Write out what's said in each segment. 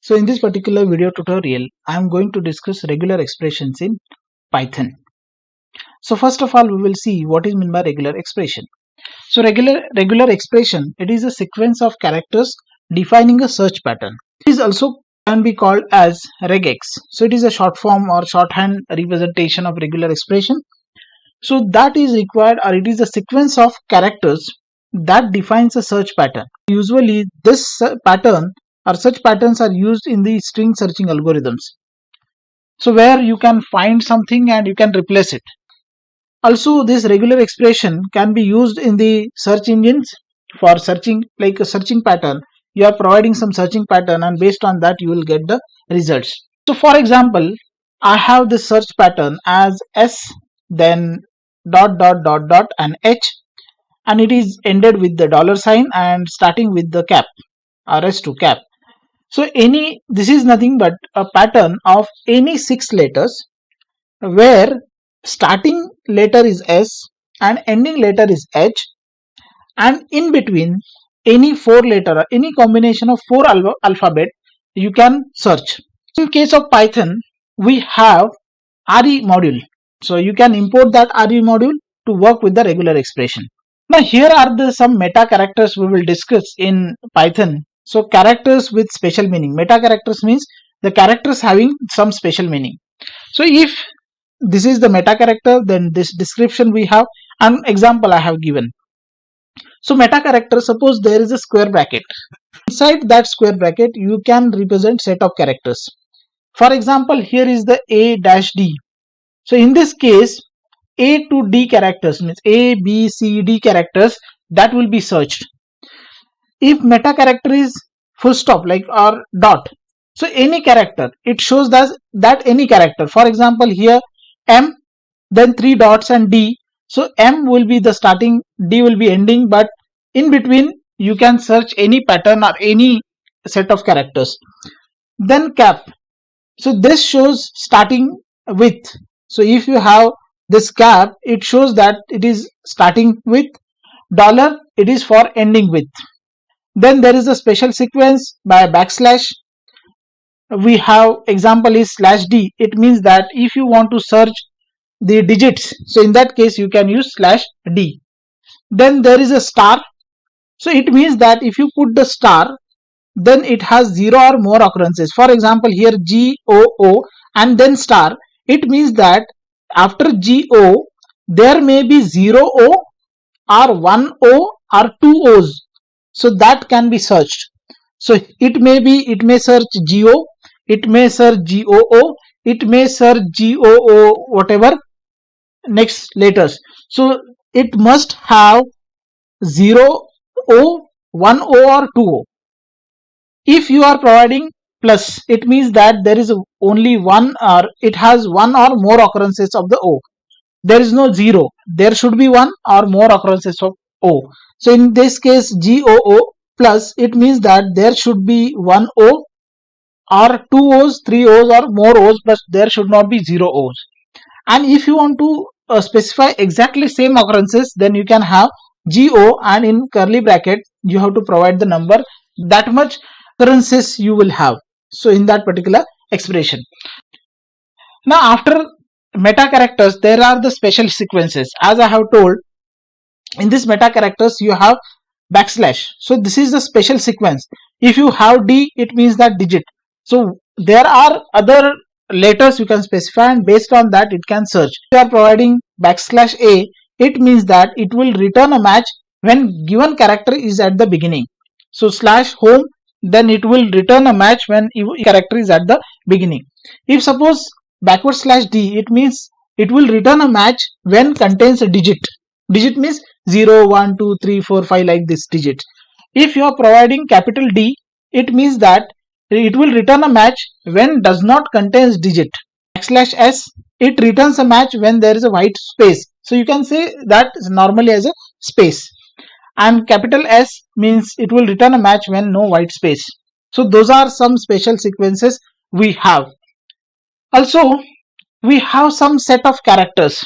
So in this particular video tutorial, I am going to discuss regular expressions in Python. So first of all, we will see what is meant by regular expression. So regular expression, it is a sequence of characters defining a search pattern. It is also can be called as regex. So it is a short form or shorthand representation of regular expression. So that is required, or it is a sequence of characters that defines a search pattern. Usually this pattern or such patterns are used in the string searching algorithms. So where you can find something and you can replace it. Also, this regular expression can be used in the search engines for searching, like a searching pattern. You are providing some searching pattern and based on that you will get the results. So for example, I have this search pattern as S, then dot dot dot dot and H, and it is ended with the dollar sign and starting with the cap or S2 cap. So this is nothing but a pattern of any 6 letters where starting letter is S and ending letter is H, and in between any 4 letter or any combination of 4 alphabet you can search. In case of Python, we have RE module. So you can import that RE module to work with the regular expression. Now here are some meta characters we will discuss in Python. So characters with special meaning. Meta characters means the characters having some special meaning. So if this is the meta character, then this description we have, an example I have given. So meta character, suppose there is a square bracket. Inside that square bracket you can represent set of characters. For example, here is the A-D. So in this case, A to D characters means A, B, C, D characters that will be searched. If meta character is full stop like or dot, so any character, it shows that any character. For example, here M, then 3 dots and D. So M will be the starting, D will be ending, but in between you can search any pattern or any set of characters. Then cap. So this shows starting with. So if you have this cap, it shows that it is starting with. Dollar, it is for ending with. Then there is a special sequence by backslash. We have example is /D. It means that if you want to search the digits, so in that case you can use /D. Then there is a star. So it means that if you put the star, then it has 0 or more occurrences. For example, here GOO and then star. It means that after GO there may be 0 O or 1 O or 2 O's. So that can be searched. So it may search GO, it may search GOO, it may search GOO whatever next letters. So it must have 0 O, 1 O or 2 O. If you are providing plus, it means that there is only one, or it has one or more occurrences of the O. There is no 0. There should be one or more occurrences of O. So in this case GOO plus, it means that there should be 1 O or 2 O's, 3 O's or more O's, but there should not be 0 O's. And if you want to specify exactly same occurrences, then you can have GO and in curly bracket you have to provide the number, that much occurrences you will have. So in that particular expression. Now after meta characters, there are the special sequences. As I have told, in this meta characters you have backslash. So this is the special sequence. If you have D, it means that digit. So there are other letters you can specify and based on that it can search. If you are providing backslash A, it means that it will return a match when given character is at the beginning. So slash home, then it will return a match when character is at the beginning. If suppose backward slash D, it means it will return a match when contains a digit. Digit means 0, 1, 2, 3, 4, 5 like this digit. If you are providing capital D, it means that it will return a match when does not contains digit. Backslash S, it returns a match when there is a white space. So you can say that normally as a space. And capital S means it will return a match when no white space. So those are some special sequences we have. Also, we have some set of characters.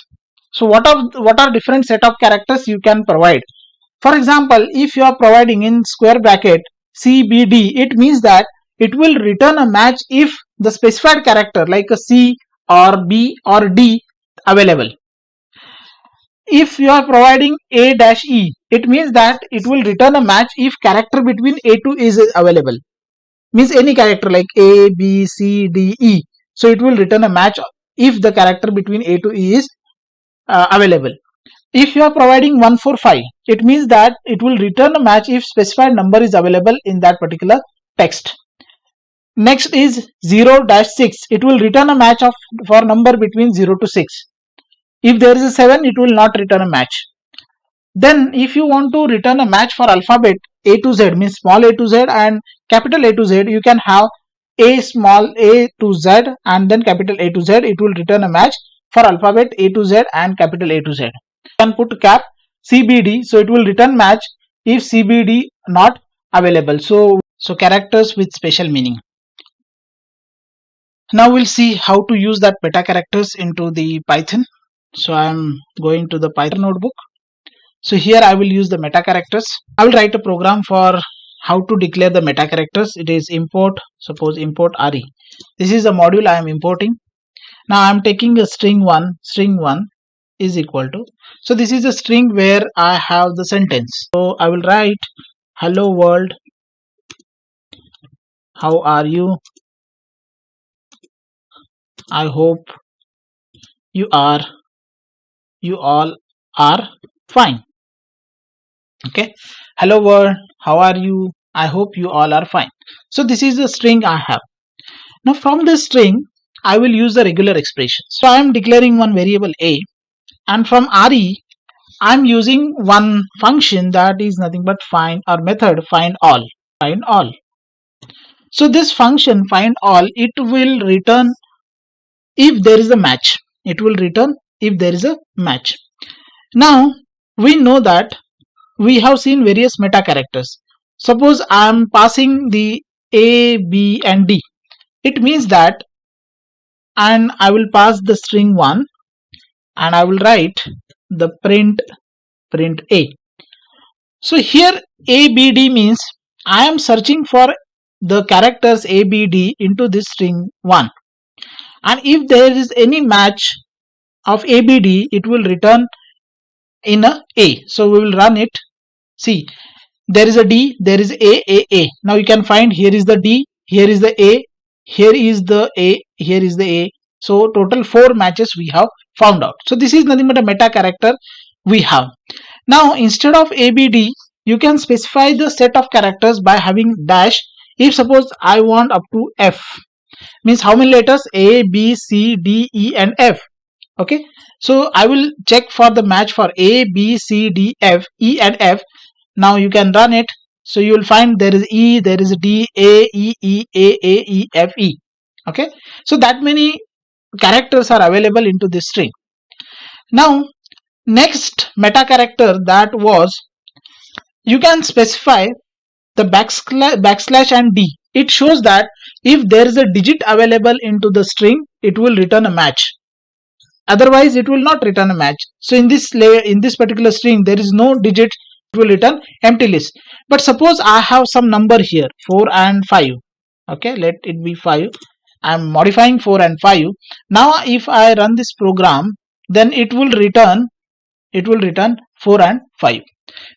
So what are different set of characters you can provide? For example, if you are providing in square bracket CBD, it means that it will return a match if the specified character like a C or B or D available. If you are providing A dash E, it means that it will return a match if character between A to E is available. Means any character like A, B, C, D, E. So it will return a match if the character between A to E is available. If you are providing 145, it means that it will return a match if specified number is available in that particular text. Next is 0-6. It will return a match for number between 0 to 6. If there is a 7, it will not return a match. Then if you want to return a match for alphabet A to Z, means small a to Z and capital A to Z, you can have A small a to Z and then capital A to Z. It will return a match for alphabet A to Z and capital A to Z. You can put cap CBD, so it will return match if CBD not available. So characters with special meaning. Now we'll see how to use that meta characters into the Python. So I'm going to the Python notebook. So here I will use the meta characters. I will write a program for how to declare the meta characters. It is import, suppose import RE. This is the module I am importing. Now I am taking a string 1 is equal to. So this is a string where I have the sentence. So I will write hello world, how are you? I hope you all are fine. Okay, hello world, how are you? I hope you all are fine. So this is the string I have. Now from this string I will use the regular expression. So I am declaring one variable a, and from RE I am using one function that is nothing but find, or method find all. So this function find all, it will return if there is a match. It will return if there is a match. Now we know that we have seen various meta characters. Suppose I am passing the A, B and D. It means that, and I will pass the string 1 and I will write the print A. So here ABD means I am searching for the characters ABD into this string 1. And if there is any match of ABD, it will return in a. So we will run it. See, there is a D, there is A. Now you can find here is the D, here is the A, here is the A, here is the A. So total 4 matches we have found out. So this is nothing but a meta character we have. Now instead of ABD, you can specify the set of characters by having dash. If suppose I want up to F, means how many letters? A, B, C, D, E and F. Okay, so I will check for the match for A, B, C, D, F, E and F. Now you can run it. So you will find there is E, there is D, A, E, E, F, E. Okay, so that many characters are available into this string. Now next meta character, that was you can specify the backslash and D. It shows that if there is a digit available into the string, it will return a match. Otherwise it will not return a match. So in this particular string there is no digit, it will return empty list. But suppose I have some number here 4 and 5. Okay, let it be 5. I am modifying 4 and 5. Now if I run this program, then it will return 4 and 5.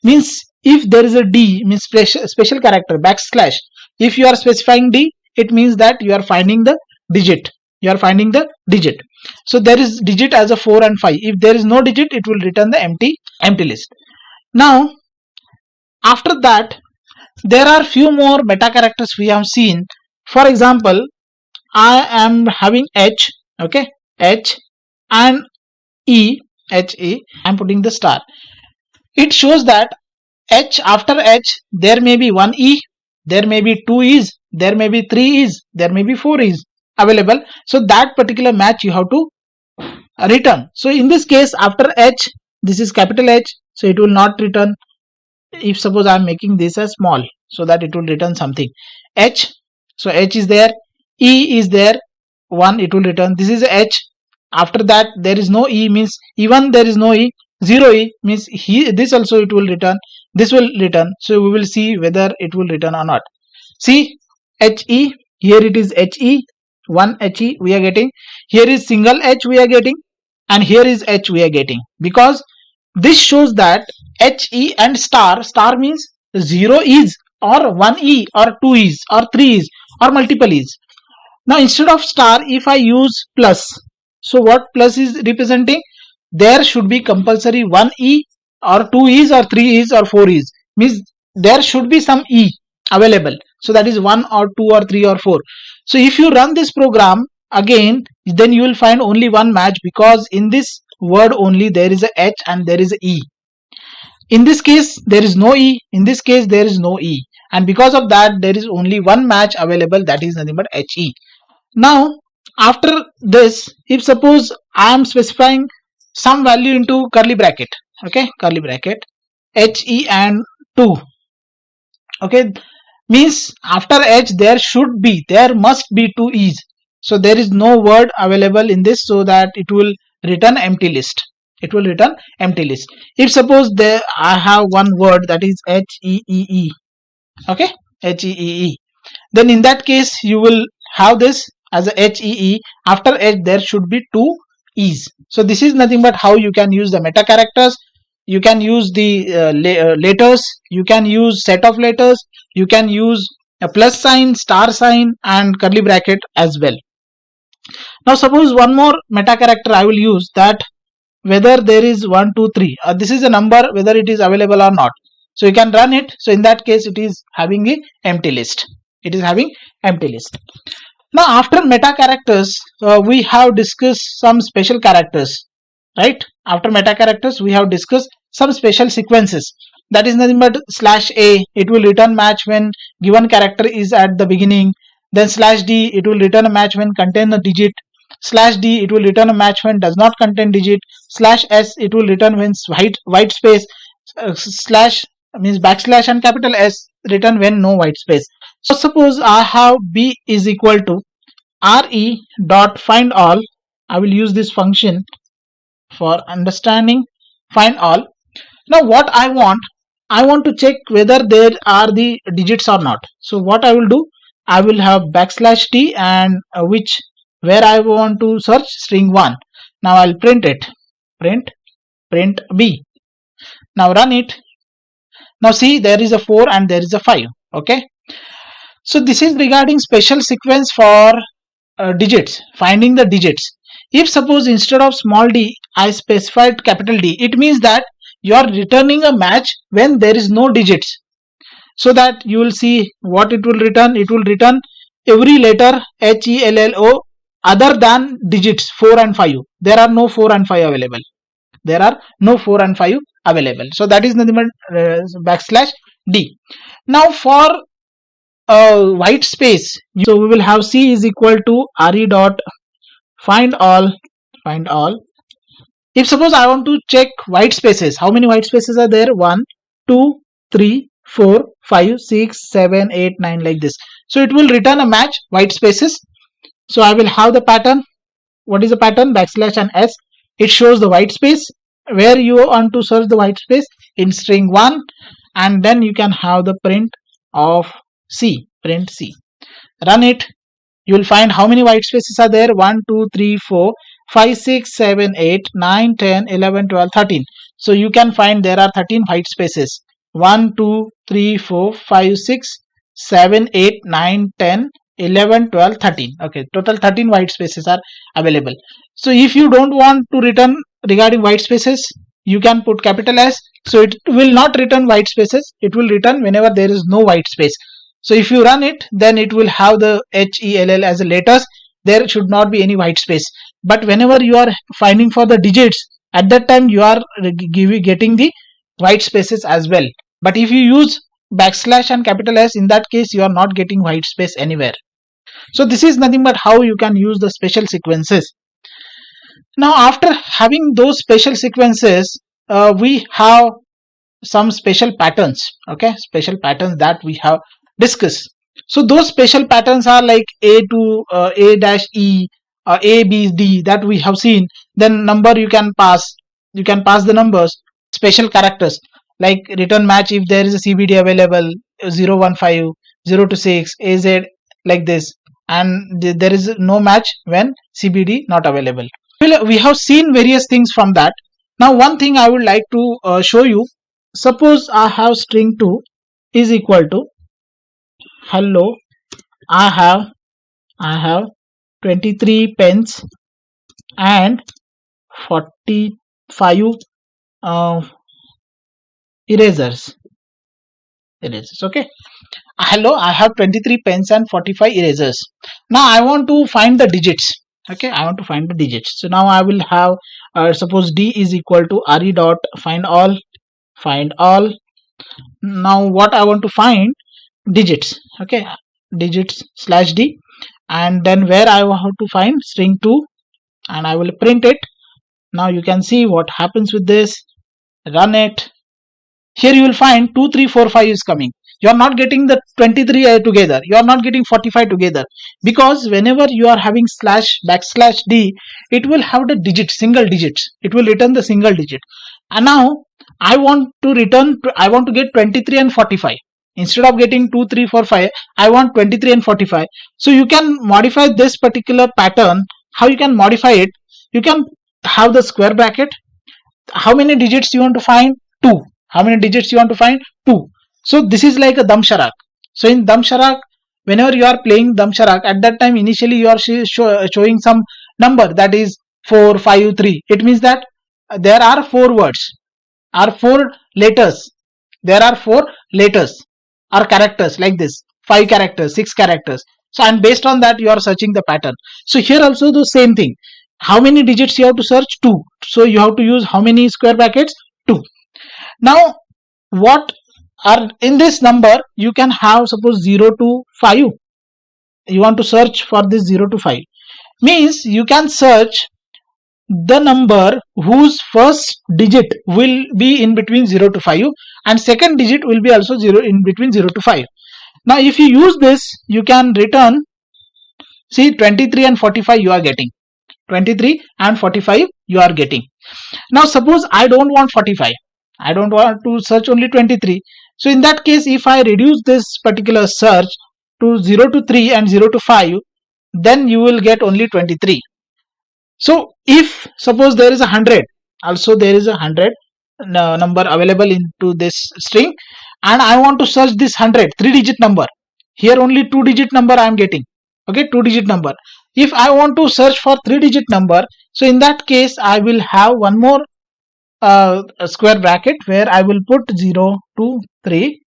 Means if there is a D, means special character backslash, if you are specifying D, it means that you are finding the digit. So there is digit as a 4 and 5. If there is no digit, it will return the empty list. Now after that, there are few more meta characters we have seen. For example, I am having H, okay, H and E, HE, I am putting the star. It shows that H, after H there may be one E, there may be 2 E's, there may be 3 E's, there may be 4 E's available. So that particular match you have to return. So in this case, after H, this is capital H, so it will not return. If suppose I am making this as small, so that it will return something. H, so H is there, E is there, 1, it will return. This is H. After that there is no E, means even there is no E. 0 E means this also it will return, this will return. So we will see whether it will return or not. See, HE, here it is HE, one HE we are getting, here is single H we are getting, and here is H we are getting, because this shows that HE and star means 0 is or 1 E or 2 is or 3 is or multiple is. Now instead of star, if I use plus, so what plus is representing? There should be compulsory 1 E or 2 is or 3 is or 4 is, means there should be some E available. So that is 1 or 2 or 3 or 4. So if you run this program again, then you will find only one match, because in this word only there is a H and there is a E. In this case there is no E, in this case there is no E, and because of that there is only one match available, that is nothing but HE. Now after this, if suppose I am specifying some value into curly bracket, okay, curly bracket, HE and 2, okay, means after H there must be 2 E's. So there is no word available in this, so that it will return empty list. It will return empty list. If suppose there I have one word, that is HEEE, okay, HEEE, then in that case you will have this as a HEE. After H there should be 2 E's. So this is nothing but how you can use the meta characters. You can use the letters, you can use set of letters, you can use a plus sign, star sign, and curly bracket as well. Now suppose one more meta character I will use, that whether there is 1 2 3, this is a number, whether it is available or not. So you can run it. So in that case it is having the empty list. It is having empty list. Now after meta characters, we have discussed some special characters, right? After meta characters we have discussed some special sequences, that is nothing but /a, it will return match when given character is at the beginning. Then /d, it will return a match when contain a digit. /d, it will return a match when does not contain digit. /s, it will return when white space. Slash means backslash and capital S return when no white space. So suppose I have b is equal to re dot find all. I will use this function for understanding. Find all. Now what I want to check whether there are the digits or not. So what I will do, I will have \t and where I want to search string 1. Now I'll print it, print b. Now run it. Now see, there is a 4 and there is a 5. Okay, so this is regarding special sequence for digits, finding the digits. If suppose instead of small d I specified capital D, it means that you are returning a match when there is no digits. So that you will see what it will return. It will return every letter HELLO other than digits 4 and 5. There are no 4 and 5 available. There are no 4 and 5 available. So that is nothing but \d. Now for white space, so we will have C is equal to re dot find all. If suppose I want to check white spaces, how many white spaces are there? 1 2 3 4 5 6 7 8 9, like this. So it will return a match white spaces. So I will have the pattern. What is the pattern? \, and S. It shows the white space where you want to search the white space in string 1, and then you can have the print of C, print C. Run it. You will find how many white spaces are there. 1 2 3 4 5 6 7 8 9 10 11 12 13. So you can find there are 13 white spaces. 1 2 3 4 5 6 7 8 9 10 11 12 13. Okay, total 13 white spaces are available. So if you don't want to return regarding white spaces, you can put capital S. So it will not return white spaces. It will return whenever there is no white space. So if you run it, then it will have the HELL as a letters. There should not be any white space. But whenever you are finding for the digits, at that time you are getting the white spaces as well. But if you use \, and capital S, in that case you are not getting white space anywhere. So this is nothing but how you can use the special sequences. Now after having those special sequences, we have some special patterns. Okay, special patterns that we have discussed. So those special patterns are like A to A-E, A, B, D that we have seen. Then number you can pass the numbers. Special characters like return match if there is a CBD available, 015, 0 to 6, AZ, like this, and there is no match when CBD not available. We have seen various things from that. Now one thing I would like to show you. Suppose I have string 2 is equal to hello, I have 23 pens and 45 erasers. Okay. Hello, I have 23 pens and 45 erasers. Now I want to find the digits. Okay, I want to find the digits. So now I will have suppose D is equal to re dot find all. Now what I want to find, digits. Okay, digits slash D, and then where I have to find string 2, and I will print it. Now you can see what happens with this. Run it. Here you will find 2 3 4 5 is coming. You are not getting the 23 together, you are not getting 45 together, because whenever you are having slash backslash D, it will have the digits, single digits, it will return the single digit. And now I want to get 23 and 45. Instead of getting 2 3 4 5, I want 23 and 45. So you can modify this particular pattern. How you can modify it? You can have the square bracket. How many digits you want to find? 2. How many digits you want to find? 2. So this is like a damsharak. So in damsharak, whenever you are playing damsharak, at that time initially you are showing some number, that is 4 5 3. It means that there are 4 words, are 4 letters. There are 4 letters or characters like this, 5 characters, 6 characters. So and based on that you are searching the pattern. So here also the same thing. How many digits you have to search? 2. So you have to use how many square brackets? 2. Now what are in this number, you can have suppose 0 to 5. You want to search for this 0 to 5, means you can search the number whose first digit will be in between 0 to 5 and second digit will be also 0 in between 0 to 5. Now if you use this, you can return, see 23 and 45 you are getting. 23 and 45 you are getting. Now suppose I don't want 45, I don't want to search only 23. So in that case, if I reduce this particular search to 0 to 3 and 0 to 5, then you will get only 23. So if suppose there is 100, also there is 100 number available into this string, and I want to search this 100 3-digit number. Here only 2-digit number I am getting. Okay, 2-digit number. If I want to search for 3-digit number, so in that case I will have one more a square bracket where I will put 0 to 3,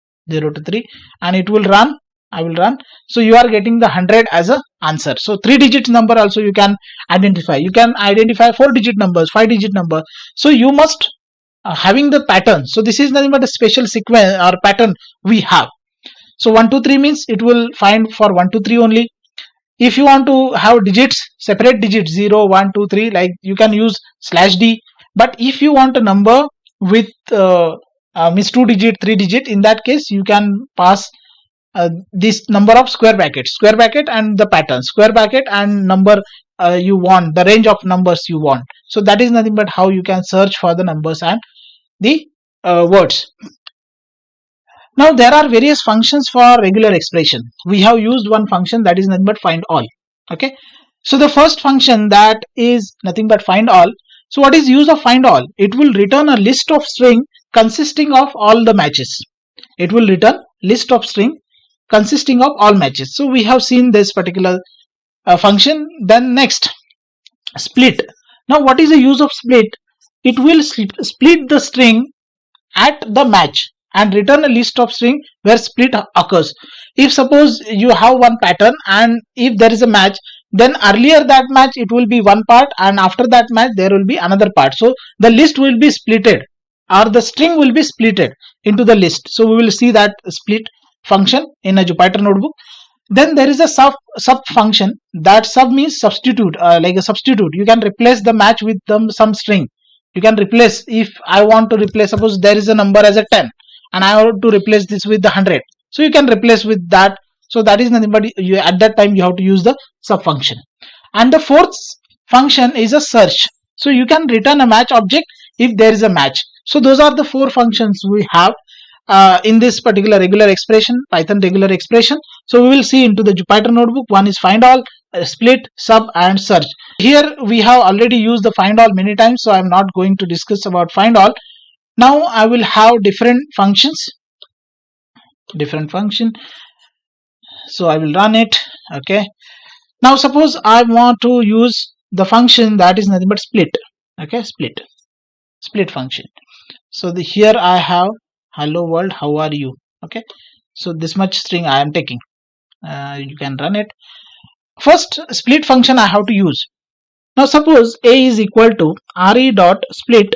and it will run. I will run. So you are getting the 100 as a answer. So 3-digit number also you can identify. You can identify 4-digit numbers, 5-digit number. So you must having the pattern. So this is nothing but a special sequence or pattern we have. So 1 2 3 means it will find for 1 2 3 only. If you want to have digits, separate digits 0 1 2 3, like you can use slash D. But if you want a number with means 2-digit, 3-digit, in that case you can pass this number of square bracket and the pattern, square bracket and number you want, the range of numbers you want. So that is nothing but how you can search for the numbers and the words. Now there are various functions for regular expression. We have used one function, that is nothing but find all. Okay, so the first function, that is nothing but find all. So what is use of find all? It will return a list of string consisting of all the matches. It will return list of string consisting of all matches. So we have seen this particular function. Then next, split. Now what is the use of split? It will split the string at the match and return a list of string where split occurs. If suppose you have one pattern and if there is a match, then earlier that match it will be one part and after that match there will be another part. So the list will be splitted or the string will be splitted into the list. So we will see that split function in a Jupyter notebook. Then there is a sub function. That sub means substitute, like a substitute. You can replace the match with some string. You can replace, if I want to replace, suppose there is a number as a 10 and I want to replace this with the 100. So you can replace with that. So that is nothing but you, at that time you have to use the sub function. And the fourth function is a search. So you can return a match object if there is a match. So those are the 4 functions we have. in this particular regular expression, Python regular expression. So we will see into the Jupyter notebook. One is find all, split, sub, and search. Here we have already used the find all many times, so I am not going to discuss about find all. Now I will have different functions. So I will run it. Okay. Now suppose I want to use the function that is nothing but split. Okay, split function. So here I have hello world, how are you? Okay, so this much string I am taking. You can run it. First split function I have to use. Now suppose a is equal to re dot split.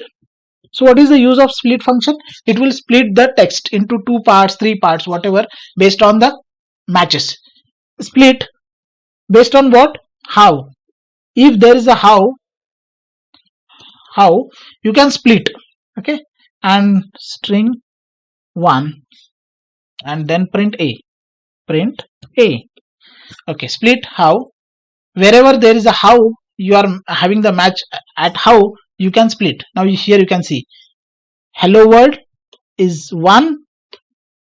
So what is the use of split function? It will split the text into 2 parts, 3 parts, whatever, based on the matches. Split based on what? How. If there is a how you can split. Okay, and string 1 and then print a. Okay, split how. Wherever there is a how, you are having the match at how, you can split. Now here you can see hello world is one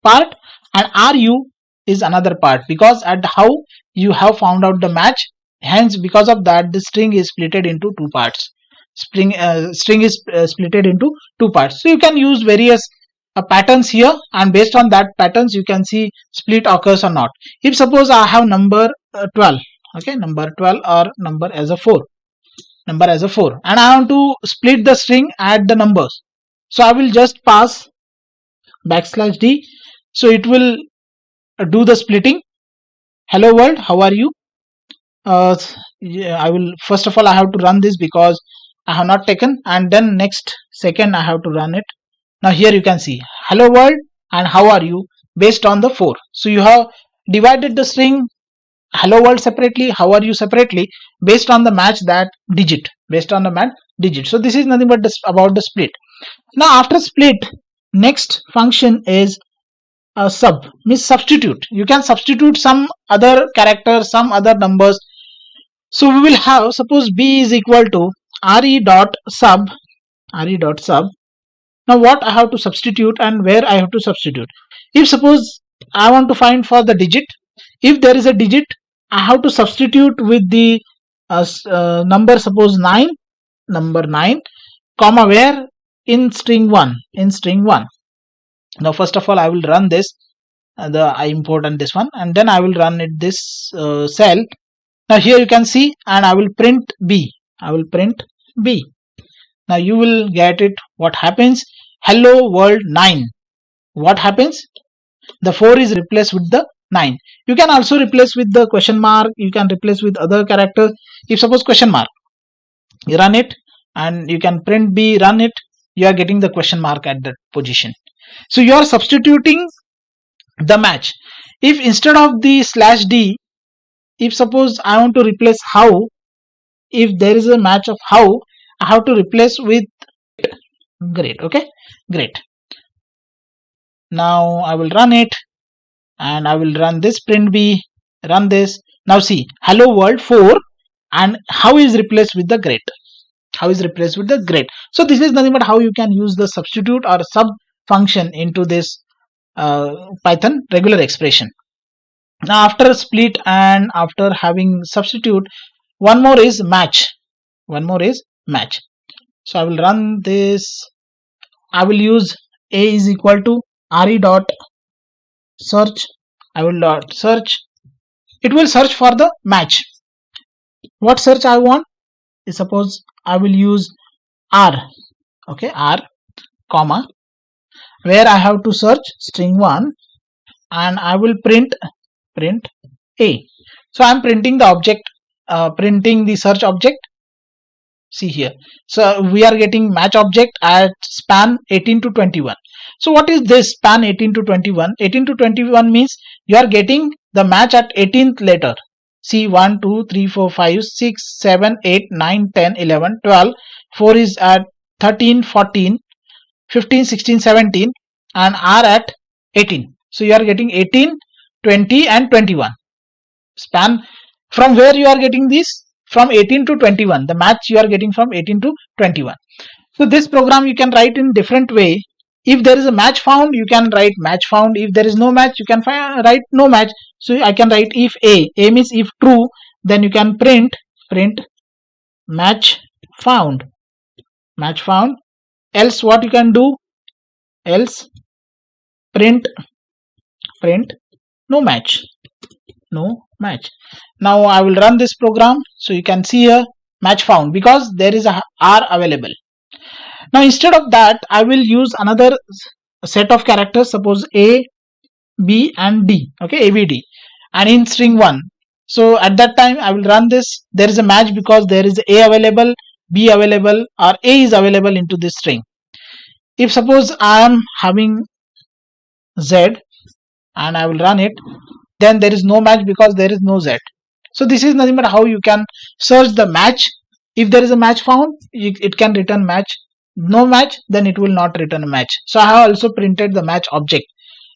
part and ru is another part, because at how you have found out the match, hence because of that the string is splitted into 2 parts. String is splitted into 2 parts. So you can use various patterns here, and based on that patterns you can see split occurs or not. If suppose I have number 12, okay, number 12 or number as a 4, and I want to split the string at the numbers, so I will just pass \d, so it will do the splitting. Hello world, how are you? Yeah, I will first of all I have to run this because I have not taken, and then next second I have to run it. Now here you can see hello world and how are you based on the 4. So you have divided the string hello world separately, how are you separately, based on the match that digit, So this is nothing but about the split. Now after split, next function is sub, means substitute. You can substitute some other character, some other numbers. So we will have, suppose b is equal to re dot sub. Now what I have to substitute and where I have to substitute? If suppose I want to find for the digit, if there is a digit, I have to substitute with the number, suppose 9, number 9, comma where? In string 1. Now first of all I will run this, I important this one, and then I will run it this cell. Now here you can see, and I will print b. Now you will get it. What happens? Hello world 9. What happens? The 4 is replaced with the 9. You can also replace with the question mark. You can replace with other characters. If suppose question mark, you run it and you can print b, run it, you are getting the question mark at that position. So you are substituting the match. If instead of the /d, if suppose I want to replace how, if there is a match of how, I have to replace with great. Okay, great. Now I will run it and I will run this print b, run this. Now see hello world 4 and how is replaced with the great. So this is nothing but how you can use the substitute or sub function into this Python regular expression. Now after split and after having substitute, one more is match. So I will run this. I will use a is equal to re dot search. I will dot search. It will search for the match. What search I want is, suppose I will use r. Okay, r, comma, where I have to search string 1 and I will print a. So I am printing the object, printing the search object. See here. So we are getting match object at span 18 to 21. So what is this span 18 to 21? 18 to 21 means you are getting the match at 18th letter. See 1, 2, 3, 4, 5, 6, 7, 8, 9, 10, 11, 12. 4 is at 13, 14, 15, 16, 17 and R at 18. So you are getting 18, 20 and 21. Span from where you are getting this? From 18 to 21. The match you are getting from 18 to 21. So this program you can write in different way. If there is a match found, you can write match found. If there is no match, you can write no match. So I can write if a means if true, then you can print match found. Else what you can do? Else print no match. Now I will run this program. So you can see here match found because there is a R available. Now instead of that, I will use another set of characters, suppose A, B and D, okay, ABD, and in string 1. So at that time I will run this. There is a match because there is A available, B available, or A is available into this string. If suppose I am having Z and I will run it, then there is no match because there is no Z. So this is nothing but how you can search the match. If there is a match found, it can return match. No match, then it will not return a match. So I have also printed the match object.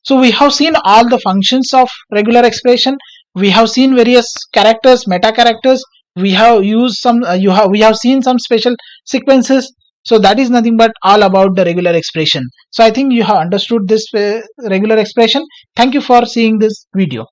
So we have seen all the functions of regular expression. We have seen various characters, meta characters. We have used some. We have seen some special sequences. So that is nothing but all about the regular expression. So I think you have understood this regular expression. Thank you for seeing this video.